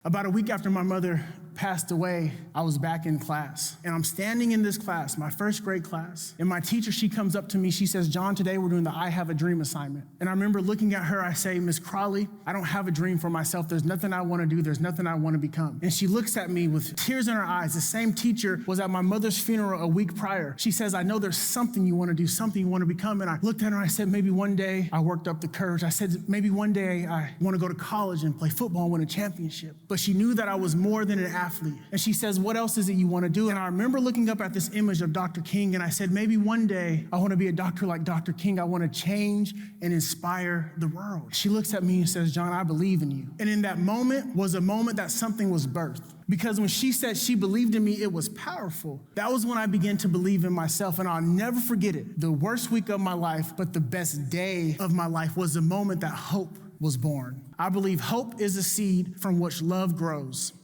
About a week after my mother passed away, I was back in class. And I'm standing in this class, my first grade class. And my teacher, she comes up to me, she says, "John, today we're doing the I Have a Dream assignment." And I remember looking at her, I say, "Miss Crowley, I don't have a dream for myself. There's nothing I want to do. There's nothing I want to become." And she looks at me with tears in her eyes. The same teacher was at my mother's funeral a week prior. She says, "I know there's something you want to do, something you want to become." And I looked at her and I said, "Maybe one day," I worked up the courage. I said, "Maybe one day I want to go to college and play football and win a championship." But she knew that I was more than an athlete. And she says, "What else is it you want to do?" And I remember looking up at this image of Dr. King and I said, "Maybe one day I want to be a doctor like Dr. King. I want to change and inspire the world." She looks at me and says, "John, I believe in you." And in that moment was a moment that something was birthed. Because when she said she believed in me, it was powerful. That was when I began to believe in myself, and I'll never forget it. The worst week of my life, but the best day of my life was the moment that hope was born. I believe hope is a seed from which love grows.